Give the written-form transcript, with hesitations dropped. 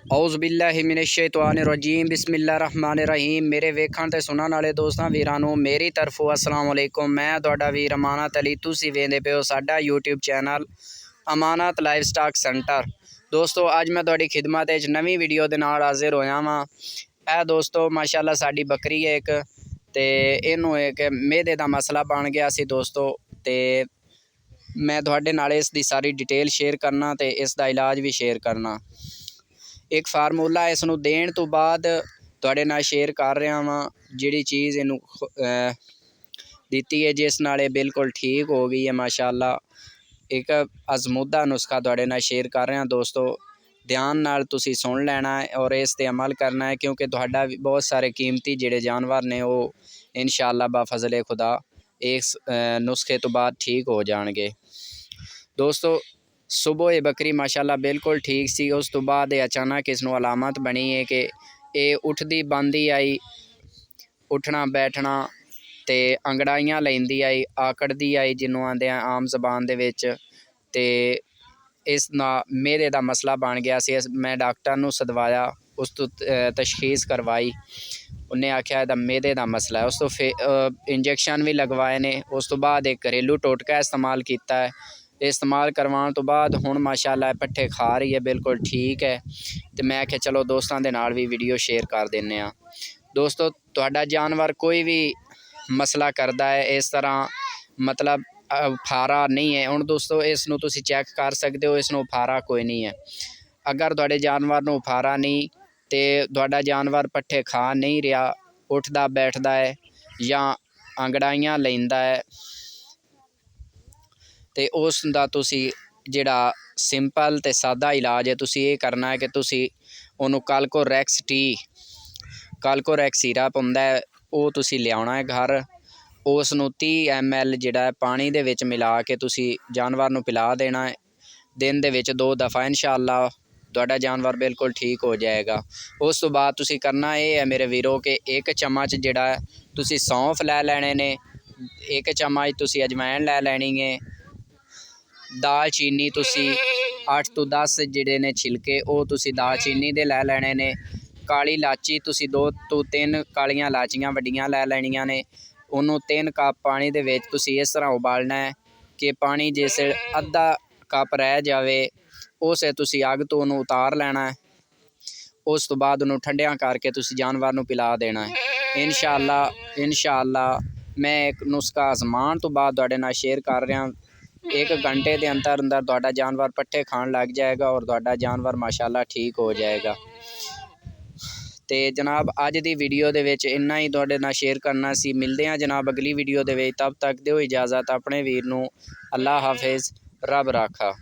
औज़ुबिल्लाहिमिनश्शैतानिर्रजीम बिस्मिल्लाहिर्रहमानिर्रहीम। मेरे वेखण ते सुनन वाले दोस्तां वीरां नूं मेरी तरफों अस्सलाम वालेकुम। मैं तुहाडा वीर अमानत अली, तुसीं वेंदे पे हो साडा यूट्यूब चैनल अमानत लाइफ स्टॉक सेंटर। दोस्तों अज मैं तुहाडी खिदमत विच नवीं वीडियो दे नाल हाज़िर होया वां। ए दोस्तों माशाअल्लाह साडी बकरी है एक, ते इहनूं एक मेदे दा मसला बन गया सी दोस्तों, ते मैं तुहाडे नाल इस दी सारी डिटेल शेयर करना ते इस दा इलाज भी शेयर करना। एक फार्मूला इस नूं देण तो बाद तुहाडे नाल शेयर कर रहा वां, जिहड़ी चीज़ इनू दित्ती है जिस नाल ये बिल्कुल ठीक हो गई है माशाअल्लाह। एक अज़मूदा नुस्खा तुहाडे नाल शेयर कर रहा दोस्तों, ध्यान नाल तुसीं सुन लेना है और इस ते अमल करना है, क्योंकि तुहाडा भी बहुत सारे कीमती जिहड़े जानवर ने वो इंशाअल्लाह बाफज़ले खुदा इस नुस्खे तो बाद ठीक हो जाएंगे। दोस्तों सुबह ये बकरी माशाअल्लाह बिल्कुल ठीक सी, उस तो बाद अचानक इसनूं अलामत बनी है कि ये उठदी बंदी आई, उठना बैठना ते अंगड़ाइयां लैंदी आई, आकड़दी आई जिन्हों आंदे आम जबान दे विच, ते इस ना मेदे दा मसला बन गया सी। मैं डॉक्टर नूं सदवाया, उस तो तशखीस करवाई, उन्हें आख्या इहदा मेदे दा मसला है। उस तो फिर इंजैक्शन भी लगवाए ने, उस तो बाद एक घरेलू टोटका इस्तेमाल किया है। इस्तेमाल करवाने तो बाद हुण माशाअल्लाह पट्ठे खा रही है, बिल्कुल ठीक है। तो मैं आख्या चलो दोस्तों दे नाल भी वीडियो शेयर कर देने आ। दोस्तों तुहाडा जानवर कोई भी मसला करता है इस तरह, मतलब फारा नहीं है, हुण दोस्तों इसनूं तुसीं चैक कर सकते हो, इसनूं फारा कोई नहीं है। अगर तुहाडे जानवर नूं फारा नहीं तो तुहाडा जानवर पट्ठे खा नहीं रहा, उठदा बैठदा है या अंगड़ाइयां लैंदा है, तो उस दा तुसी जिहड़ा सिंपल ते सादा इलाज है तुसी ये करना है कि तुसी उन्होंने कालकोरैक्स टी, कालकोरैक्स सिरप हुंदा है वो तुसी लियाना है घर, उस नूं 30 ml जिहड़ा पानी दे विच मिला के तुसी जानवर नूं पिला देना है। दिन दे विच 2 दफ़ा इंशाअल्लाह तुहाडा जानवर बिल्कुल ठीक हो जाएगा। उस तो बाद तुसी करना ये है मेरे वीरों कि 1 चम्मच जिहड़ा तुसी सौंफ लै लैणे ने, 1 चम्मच तुसी अजवैन लै लैनी है, दालचीनी तुसी 8 तो 10 जिहड़े ने छिलके वो तुसी दालचीनी दे लै लैणे ने, काली इलाची तुसी 2 तो 3 कालियां इलाचियां वड्डियां लै लैणियां ने। उन्होंने 3 कप पानी दे विच तुसी इस तरह उबालना है कि पानी जिस अद्धा कप रह जाए उस तुसी अग तो उन्होंने उतार लेना है। उस तो बाद उन्होंने ठंडिया करके तुसी जानवर नूं पिला देना है। इंशाअल्लाह मैं एक नुस्खा आजमान तो बाद तुहाडे नाल शेयर कर रहा। 1 घंटे के अंदर अंदर तुहाडा जानवर पट्ठे खान लग जाएगा और तुहाडा जानवर माशाअल्लाह ठीक हो जाएगा। तो जनाब अज की वीडियो दे विच इन्ना ही तुहाडे नाल शेयर करना सी। मिलते हैं जनाब अगली वीडियो दे विच, तब तक दिओ इजाज़त अपने वीर नूं। अल्लाह हाफिज़, रब राखा।